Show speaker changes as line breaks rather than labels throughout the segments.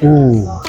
Ooh.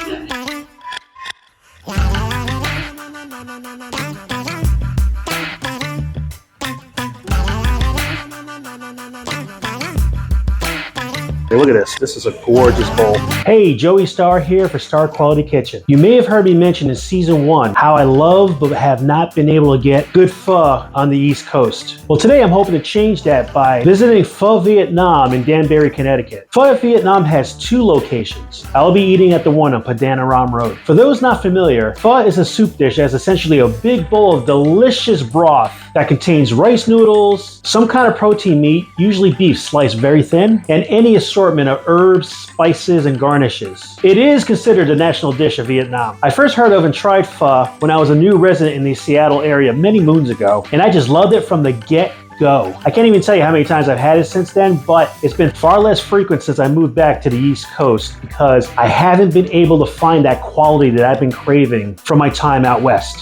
Hey, look at this. This is a gorgeous bowl. Hey, Joey Starr here for Starr Quality Kitchen. You may have heard me mention in season 1 how I love but have not been able to get good pho on the East Coast. Well, today I'm hoping to change that by visiting Pho Vietnam in Danbury, Connecticut. Pho Vietnam has 2 locations. I'll be eating at the one on Padanaram Road. For those not familiar, pho is a soup dish that's essentially a big bowl of delicious broth that contains rice noodles, some kind of protein meat, usually beef sliced very thin, and any assortment of herbs, spices, and garnishes. It is considered a national dish of Vietnam. I first heard of and tried pho when I was a new resident in the Seattle area many moons ago, and I just loved it from the get-go. I can't even tell you how many times I've had it since then, but it's been far less frequent since I moved back to the East Coast because I haven't been able to find that quality that I've been craving from my time out west.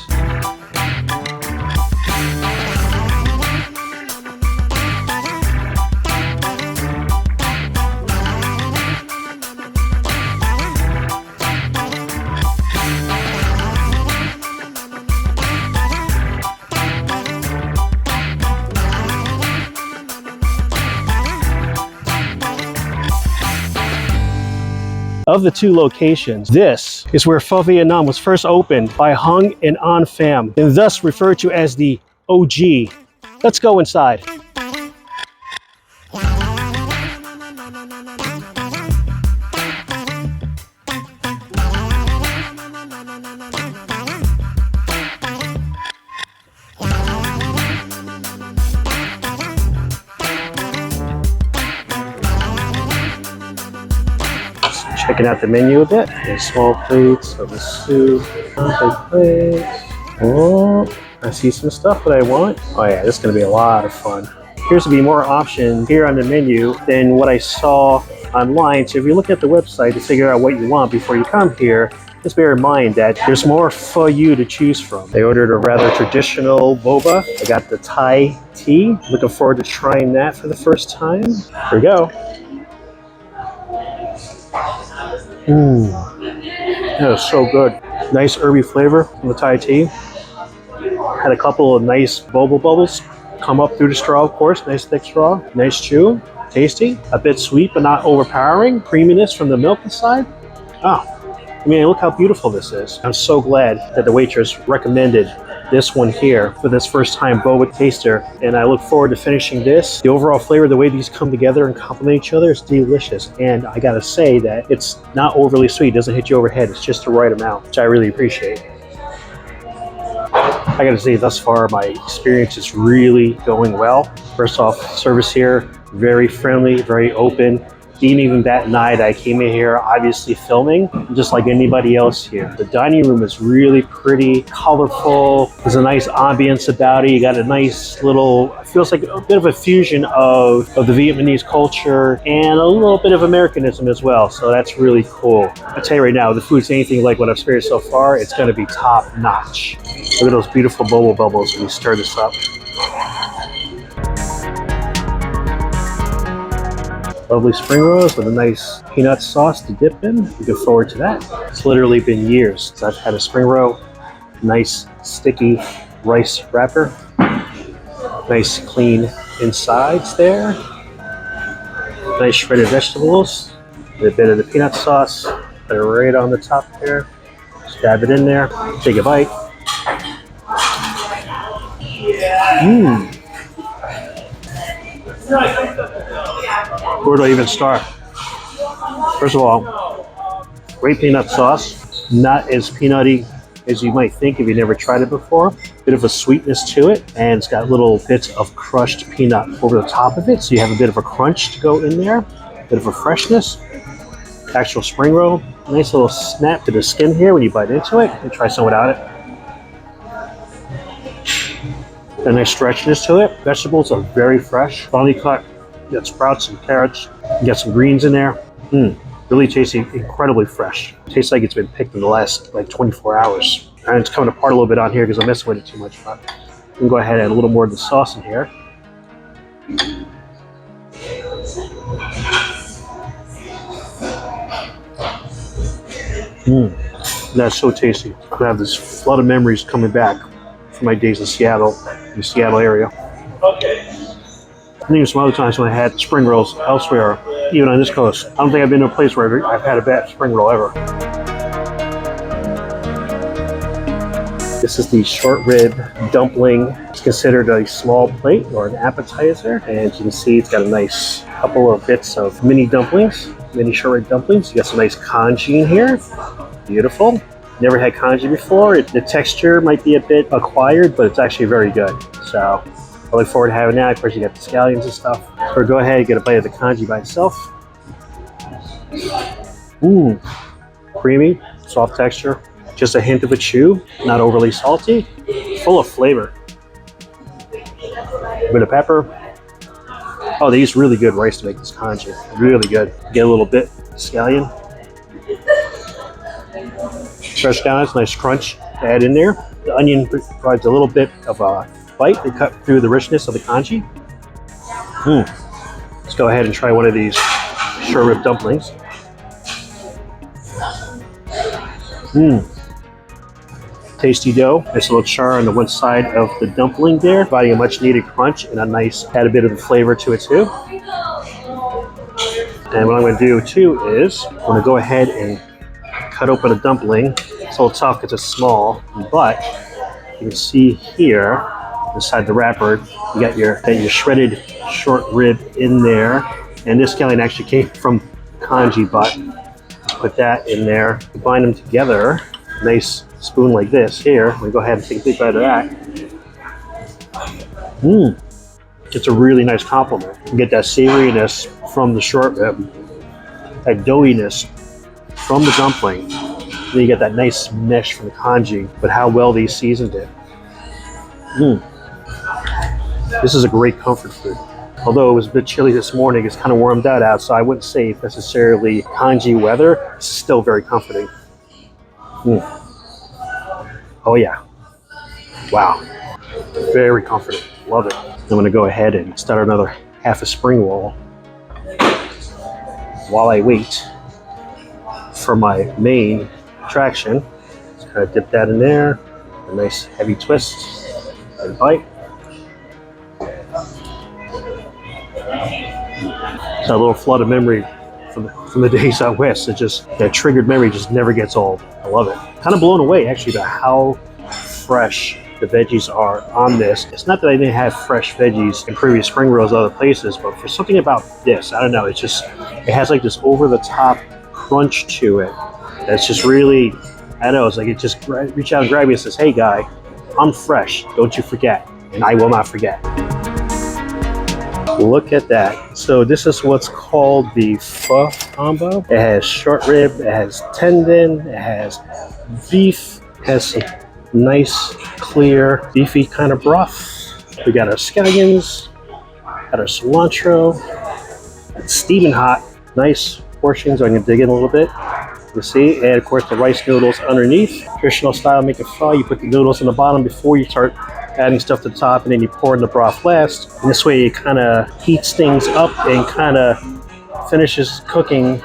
Of the 2 locations, this is where Pho Vietnam was first opened by Hung and An Pham, and thus referred to as the OG. Let's go inside. Checking out the menu a bit. There's small plates of the soup, big plates. Oh, I see some stuff that I want. Oh yeah, this is gonna be a lot of fun. Appears to be more options here on the menu than what I saw online. So if you look at the website to figure out what you want before you come here, just bear in mind that there's more for you to choose from. I ordered a rather traditional boba. I got the Thai tea. Looking forward to trying that for the first time. Here we go. Ooh, that was so good. Nice herby flavor from the Thai tea. Had a couple of nice boba bubbles come up through the straw, of course. Nice thick straw, nice chew, tasty. A bit sweet but not overpowering. Creaminess from the milk inside. Oh, I mean, look how beautiful this is. I'm so glad that the waitress recommended this one here for this first time boba taster, and I look forward to finishing this. The overall flavor, the way these come together and complement each other is delicious, and I gotta say that it's not overly sweet. It doesn't hit you overhead. It's just the right amount, which I really appreciate. I gotta say, thus far my experience is really going well. First off, service here, very friendly, very open. Didn't even bat an eye that I came in here obviously filming, just like anybody else here. The dining room is really pretty, colorful. There's a nice ambience about it. You got a nice little, it feels like a bit of a fusion of the Vietnamese culture and a little bit of Americanism as well. So that's really cool. I tell you right now, if the food's anything like what I've experienced so far, it's gonna be top notch. Look at those beautiful boba bubbles when we stir this up. Lovely spring rolls with a nice peanut sauce to dip in. Looking forward to that. It's literally been years since I've had a spring roll. Nice sticky rice wrapper. Nice clean insides there. Nice shredded vegetables. A bit of the peanut sauce. Put it right on the top there. Just dab it in there. Take a bite. Mmm. Where do I even start? First of all, great peanut sauce. Not as peanutty as you might think if you never tried it before. Bit of a sweetness to it, and it's got little bits of crushed peanut over the top of it, so you have a bit of a crunch to go in there. Bit of a freshness. Actual spring roll. Nice little snap to the skin here when you bite into it. And try some without it. A nice stretchiness to it. Vegetables are very fresh, finely cut. You got sprouts and carrots. You got some greens in there. Really tasty, incredibly fresh. Tastes like it's been picked in the last like 24 hours. And it's coming apart a little bit on here because I'm messing with it too much. But I'm gonna go ahead and add a little more of the sauce in here. That's so tasty. I have this flood of memories coming back from my days in Seattle, the Seattle area. And even some other times when I had spring rolls elsewhere, even on this coast. I don't think I've been to a place where I've had a bad spring roll ever. This is the short rib dumpling. It's considered a small plate or an appetizer. And as you can see, it's got a nice couple of bits of mini dumplings, mini short rib dumplings. You got some nice congee in here. Beautiful. Never had congee before. The texture might be a bit acquired, but it's actually very good. So I look forward to having that. Of course, you got the scallions and stuff. So go ahead and get a bite of the congee by itself. Creamy, soft texture. Just a hint of a chew, not overly salty, full of flavor. A bit of pepper. Oh, they use really good rice to make this congee. Really good. Get a little bit of scallion. Fresh scallions, nice crunch to add in there. The onion provides a little bit of a bite to cut through the richness of the congee. Let's go ahead and try one of these short rib dumplings. Tasty dough. Nice little char on the one side of the dumpling there, providing a much needed crunch and add a bit of the flavor to it too. And what I'm going to do too is I'm going to go ahead and cut open a dumpling. It's a little tough because it's small, but you can see here inside the wrapper, you got your shredded short rib in there. And this scallion actually came from congee butt. Put that in there, combine them together. Nice spoon like this here. I'm gonna go ahead and take a big bite of that. It's a really nice compliment. You get that savoriness from the short rib, that doughiness from the dumpling. Then you get that nice mesh from the congee, but how well they seasoned it. This is a great comfort food. Although it was a bit chilly this morning, it's kind of warmed out, so I wouldn't say it's necessarily congee weather. It's still very comforting. Oh yeah. Wow. Very comforting. Love it. I'm going to go ahead and start another half a spring roll while I wait for my main attraction. Just kind of dip that in there. A nice heavy twist and bite. It's a little flood of memory from the days out west. That triggered memory just never gets old. I love it. Kind of blown away actually by how fresh the veggies are on this. It's not that I didn't have fresh veggies in previous spring rolls other places, but for something about this, I don't know, it has like this over the top crunch to it. That's just really, I don't know, it's like it just reach out and grab you and says, hey guy, I'm fresh, don't you forget, and I will not forget. Look at that. So this is what's called the pho combo. It has short rib, it has tendon, it has beef, it has some nice, clear, beefy kind of broth. We got our scallions, got our cilantro. It's steaming hot. Nice portions. I'm going to dig in a little bit. You see, and of course the rice noodles underneath. Traditional style making pho, you put the noodles in the bottom before you start adding stuff to the top, and then you pour in the broth last. And this way it kind of heats things up and kind of finishes cooking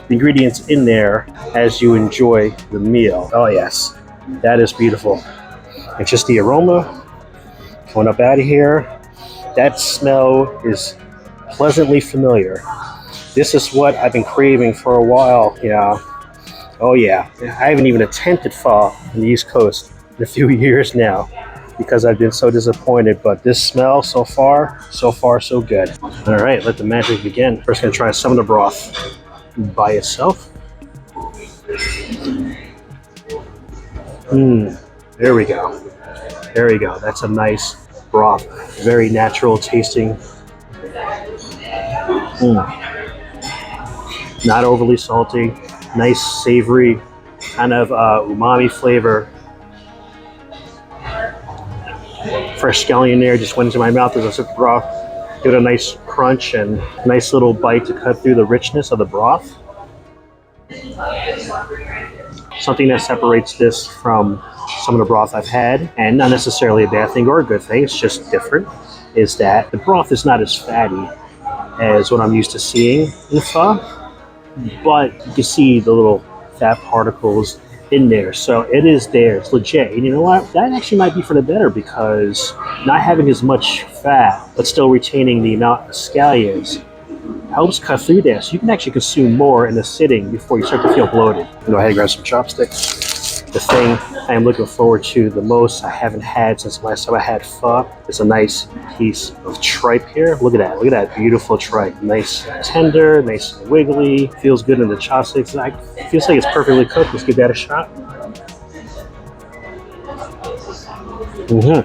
the ingredients in there as you enjoy the meal. Oh yes, that is beautiful. It's just the aroma going up out of here. That smell is pleasantly familiar. This is what I've been craving for a while. Yeah. Oh yeah. I haven't even attempted pho on the East Coast in a few years now, because I've been so disappointed, but this smell so far so good. All right, let the magic begin. First, gonna try some of the broth by itself. There we go. There we go. That's a nice broth. Very natural tasting. Not overly salty. Nice savory kind of umami flavor. Fresh scallion there just went into my mouth as I sipped the broth. Give it a nice crunch and nice little bite to cut through the richness of the broth. Something that separates this from some of the broth I've had, and not necessarily a bad thing or a good thing, it's just different, is that the broth is not as fatty as what I'm used to seeing in pho, but you can see the little fat particles in there. So it is there, it's legit. And you know what? That actually might be for the better, because not having as much fat, but still retaining the amount of scallions helps cut through that. So you can actually consume more in a sitting before you start to feel bloated. Go ahead and grab some chopsticks. The thing I am looking forward to the most, I haven't had since last time I had pho, is a nice piece of tripe here. Look at that. Look at that beautiful tripe. Nice tender, nice and wiggly. Feels good in the chopsticks. It feels like it's perfectly cooked. Let's give that a shot.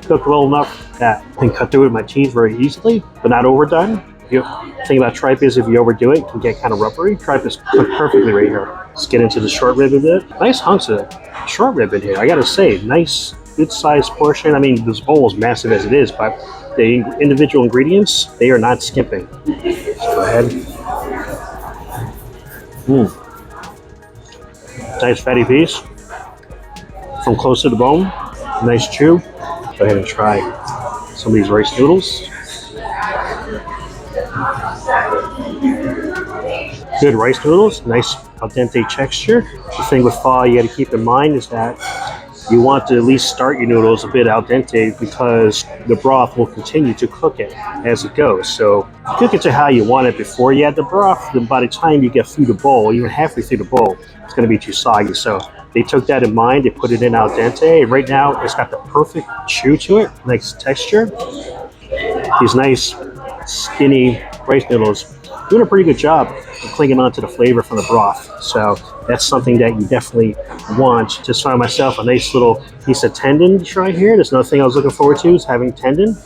Cooked well enough that I can cut through it with my teeth very easily, but not overdone. The thing about tripe is if you overdo it, it can get kind of rubbery. Tripe is cooked perfectly right here. Let's get into the short rib a bit. Nice hunks of short rib in here. I gotta say, nice, good sized portion. I mean, this bowl is massive as it is, but the individual ingredients, they are not skimping. Let's go ahead. Nice fatty piece from close to the bone. Nice chew. Go ahead and try some of these rice noodles. Good rice noodles, nice al dente texture. The thing with pho you got to keep in mind is that you want to at least start your noodles a bit al dente, because the broth will continue to cook it as it goes. So cook it to how you want it before you add the broth. Then by the time you get through the bowl, even halfway through the bowl, it's going to be too soggy. So they took that in mind. They put it in al dente. Right now, it's got the perfect chew to it, nice texture. These nice skinny rice noodles doing a pretty good job of clinging onto the flavor from the broth. So that's something that you definitely want. Just found myself a nice little piece of tendon to try here. That's another thing I was looking forward to, is having tendon.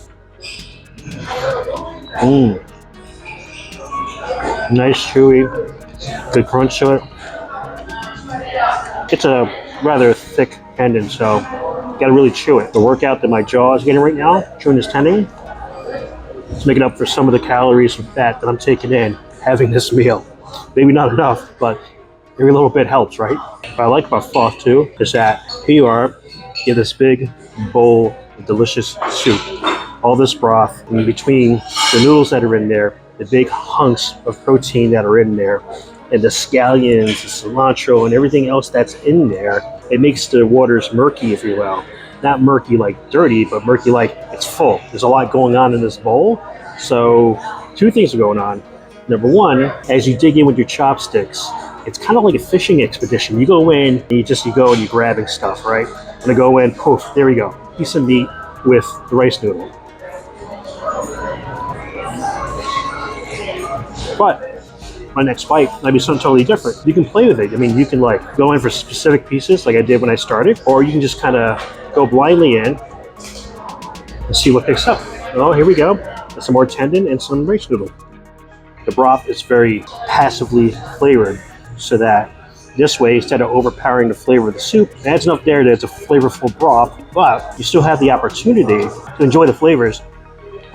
Nice chewy, good crunch to it. It's a rather thick tendon, so you gotta really chew it. The workout that my jaw is getting right now, chewing this tendon, it's making up for some of the calories and fat that I'm taking in having this meal. Maybe not enough, but every little bit helps, right? What I like about pho too is that here you are, you have this big bowl of delicious soup, all this broth, and in between the noodles that are in there, the big hunks of protein that are in there, and the scallions, the cilantro, and everything else that's in there, it makes the waters murky, if you will. Not murky like dirty, but murky like it's full. There's a lot going on in this bowl. So two things are going on. Number one, as you dig in with your chopsticks, it's kind of like a fishing expedition. You go in and you go and you're grabbing stuff, right? I'm gonna go in, poof, there we go. Piece of meat with the rice noodle. But my next bite might be something totally different. You can play with it. I mean, you can like go in for specific pieces like I did when I started, or you can just kind of go blindly in and see what picks up. Oh, here we go. Some more tendon and some rice noodle. The broth is very passively flavored, so that this way, instead of overpowering the flavor of the soup, it adds enough there that it's a flavorful broth, but you still have the opportunity to enjoy the flavors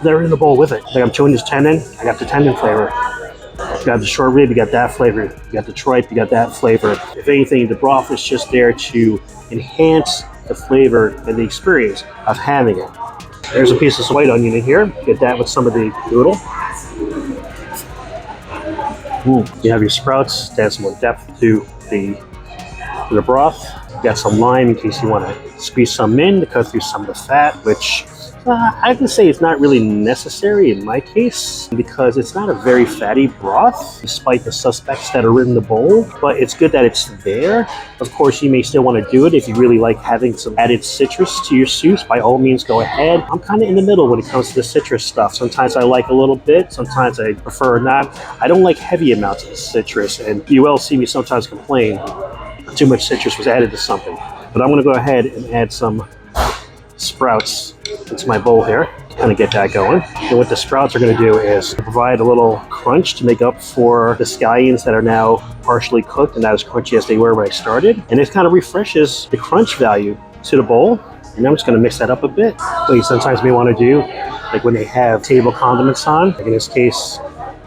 that are in the bowl with it. Like I'm chewing this tendon, I got the tendon flavor. You got the short rib, you got that flavor. You got the tripe, you got that flavor. If anything, the broth is just there to enhance the flavor and the experience of having it. There's a piece of white onion in here. Get that with some of the noodle. You have your sprouts to add some more depth to the broth. You got some lime in case you want to squeeze some in to cut through some of the fat, which I can say it's not really necessary in my case, because it's not a very fatty broth, despite the suspects that are in the bowl, but it's good that it's there. Of course, you may still want to do it if you really like having some added citrus to your soups. By all means, go ahead. I'm kind of in the middle when it comes to the citrus stuff. Sometimes I like a little bit, sometimes I prefer not. I don't like heavy amounts of citrus, and you will see me sometimes complain too much citrus was added to something. But I'm going to go ahead and add some sprouts into my bowl here, kind of get that going. And what the sprouts are going to do is provide a little crunch to make up for the scallions that are now partially cooked and not as crunchy as they were when I started. And it kind of refreshes the crunch value to the bowl. And I'm just going to mix that up a bit. So you sometimes may want to do, like when they have table condiments on, like in this case,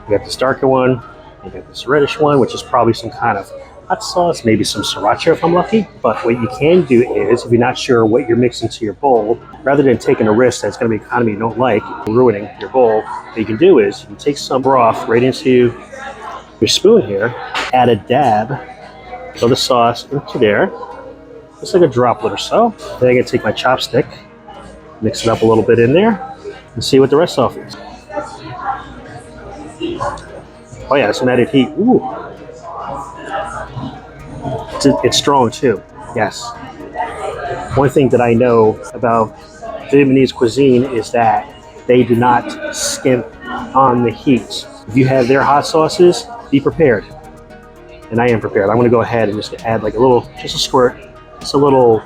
you got this darker one, you got this reddish one, which is probably some kind of hot sauce, maybe some sriracha if I'm lucky. But what you can do is, if you're not sure what you're mixing to your bowl, rather than taking a risk that's going to be an economy you don't like, ruining your bowl, what you can do is you can take some broth right into your spoon here, add a dab Throw the sauce into there, just like a droplet or so. Then I'm gonna take my chopstick, mix it up a little bit in there, and see what the rest of it is. Oh yeah, some added heat. Ooh. It's strong too, yes. One thing that I know about Vietnamese cuisine is that they do not skimp on the heat. If you have their hot sauces, be prepared. And I am prepared. I'm gonna go ahead and just add like a little, just a squirt, just a little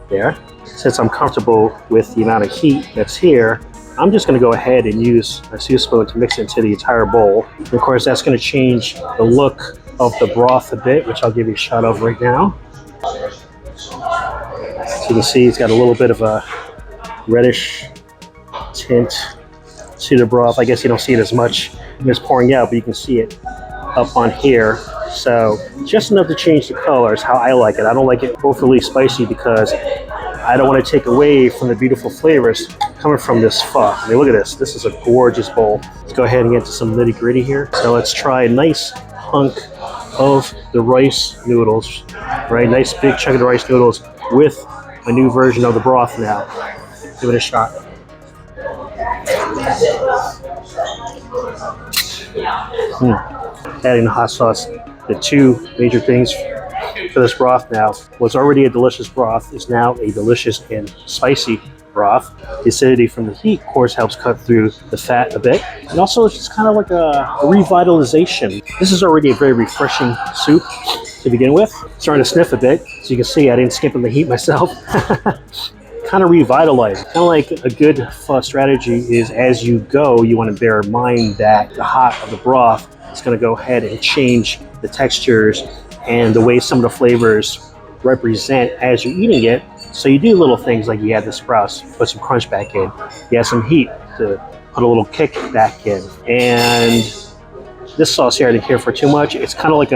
there. Since I'm comfortable with the amount of heat that's here, I'm just gonna go ahead and use a soup spoon to mix it into the entire bowl. And of course, that's gonna change the look of the broth a bit, which I'll give you a shot of right now. So you can see it's got a little bit of a reddish tint to the broth. I guess you don't see it as much when it's pouring out, but you can see it up on here. So just enough to change the color is how I like it. I don't like it overly spicy because I don't want to take away from the beautiful flavors coming from this pho. I mean, look at this. This is a gorgeous bowl. Let's go ahead and get to some nitty gritty here. So let's try a nice hunk of the rice noodles, right? Nice big chunk of the rice noodles with a new version of the broth now. Give it a shot. Adding the hot sauce. The two major things for this broth now, what's already a delicious broth is now a delicious and spicy broth. The acidity from the heat, of course, helps cut through the fat a bit. And also, it's just kind of like a revitalization. This is already a very refreshing soup to begin with. Starting to sniff a bit. So you can see I didn't skip on the heat myself. Kind of revitalized. Kind of like a good pho strategy is as you go, you want to bear in mind that the hot of the broth is going to go ahead and change the textures and the way some of the flavors represent as you're eating it. So you do little things like you add the sprouts, put some crunch back in. You add some heat to put a little kick back in. And this sauce here I didn't care for too much. It's kind of like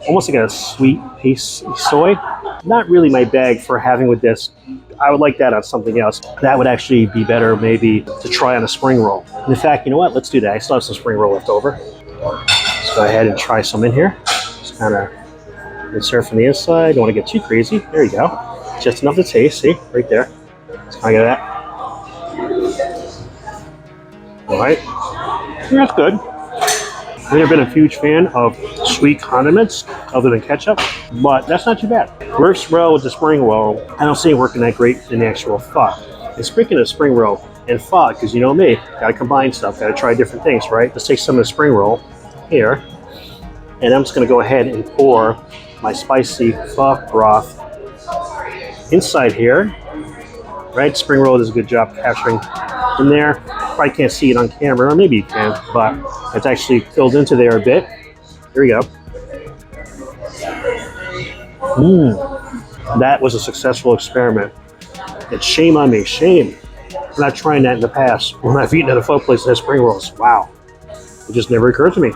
almost like a sweet paste soy. Not really my bag for having with this. I would like that on something else. That would actually be better maybe to try on a spring roll. In fact, you know what? Let's do that. I still have some spring roll left over. Let's go ahead and try some in here. Just kind of insert from the inside. Don't want to get too crazy. There you go. Just enough to taste. See? Right there. Let's kind of get that. All right. That's good. I've never been a huge fan of sweet condiments other than ketchup, but that's not too bad. Works well with the spring roll. I don't see it working that great in the actual pho. And speaking of spring roll and pho, because you know me, gotta combine stuff, gotta try different things, right? Let's take some of the spring roll here, and I'm just gonna go ahead and pour my spicy pho broth inside here, right? Spring roll does a good job capturing in there. Probably can't see it on camera, or maybe you can, but it's actually filled into there a bit. Here we go. That was a successful experiment. It's shame on me, shame for not trying that in the past when I've eaten at a pho place that has spring rolls. Wow, it just never occurred to me.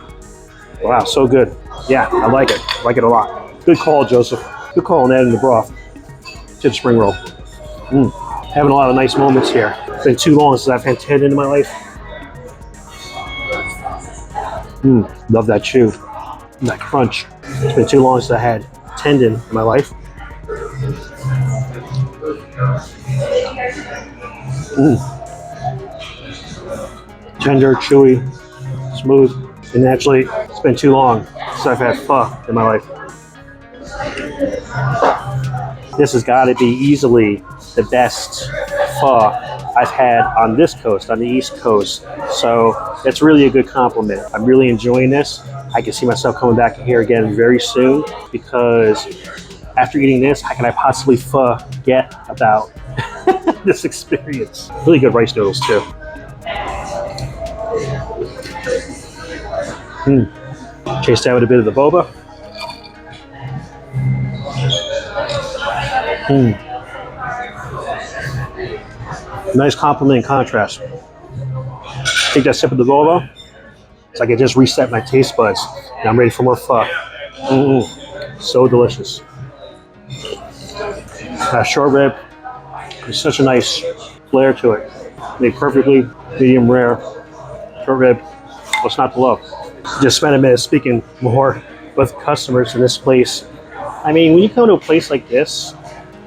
Wow, so good. Yeah, I like it. I like it a lot. Good call, Joseph. Good call on adding the broth to the spring roll. Having a lot of nice moments here. It's been too long since I've had tendon in my life. Love that chew, that crunch. It's been too long since I had tendon in my life. Tender, chewy, smooth, and actually, it's been too long since I've had pho in my life. This has got to be easily the best pho I've had on this coast, on the East Coast. So that's really a good compliment. I'm really enjoying this. I can see myself coming back here again very soon because after eating this, how can I possibly forget about this experience? Really good rice noodles too. Chase that with a bit of the boba. Nice compliment and contrast. Take that sip of the boba. It's like I just reset my taste buds and I'm ready for more pho. So delicious. Short rib. There's such a nice flair to it. Made perfectly, medium rare. Short rib. What's not to love? Just spent a minute speaking more with customers in this place. I mean, when you come to a place like this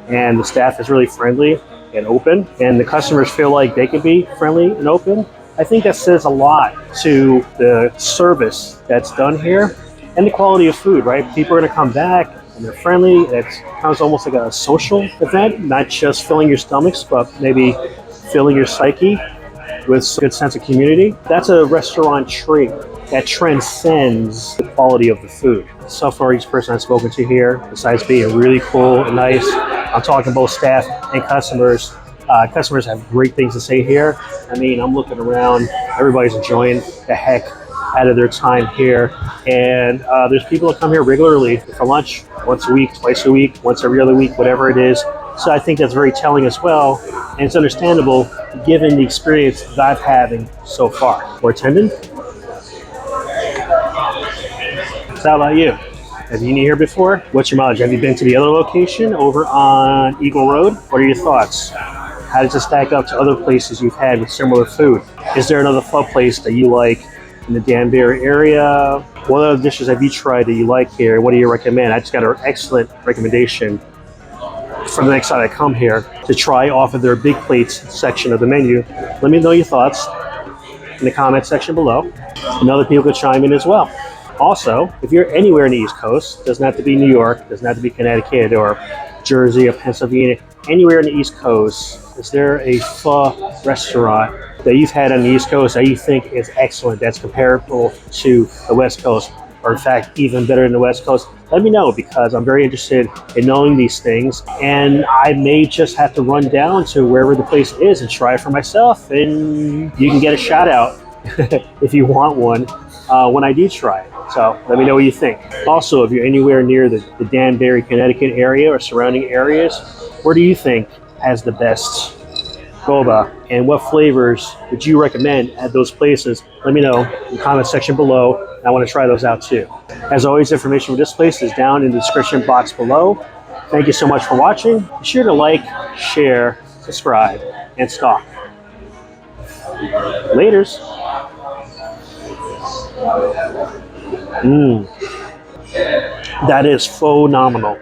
and the staff is really friendly and open, and the customers feel like they can be friendly and open, I think that says a lot to the service that's done here and the quality of food, right? People are gonna come back and they're friendly. It becomes almost like a social event, not just filling your stomachs, but maybe filling your psyche with a good sense of community. That's a restaurant trait that transcends the quality of the food. So far, each person I've spoken to here, besides being really cool and nice, I'm talking both staff and customers. Customers have great things to say here. I mean, I'm looking around, everybody's enjoying the heck out of their time here. And there's people that come here regularly for lunch, once a week, twice a week, once every other week, whatever it is. So I think that's very telling as well. And it's understandable given the experience that I've having so far. Bartending? So how about you? Have you been here before? What's your mileage? Have you been to the other location over on Eagle Road? What are your thoughts? How does it stack up to other places you've had with similar food? Is there another pho place that you like in the Danbury area? What other dishes have you tried that you like here? What do you recommend? I just got an excellent recommendation for the next time I come here to try off of their big plates section of the menu. Let me know your thoughts in the comment section below, and other people could chime in as well. Also, if you're anywhere in the East Coast, doesn't have to be New York, doesn't have to be Connecticut or Jersey or Pennsylvania, anywhere in the East Coast, is there a pho restaurant that you've had on the East Coast that you think is excellent, that's comparable to the West Coast, or in fact, even better than the West Coast? Let me know, because I'm very interested in knowing these things, and I may just have to run down to wherever the place is and try it for myself, and you can get a shout out if you want one when I do try it. So let me know what you think. Also, if you're anywhere near the Danbury, Connecticut area or surrounding areas, where do you think has the best boba, and what flavors would you recommend at those places? Let me know in the comment section below. I want to try those out too. As always, information for this place is down in the description box below. Thank you so much for watching. Be sure to like, share, subscribe, and stalk. Laters. That is phenomenal.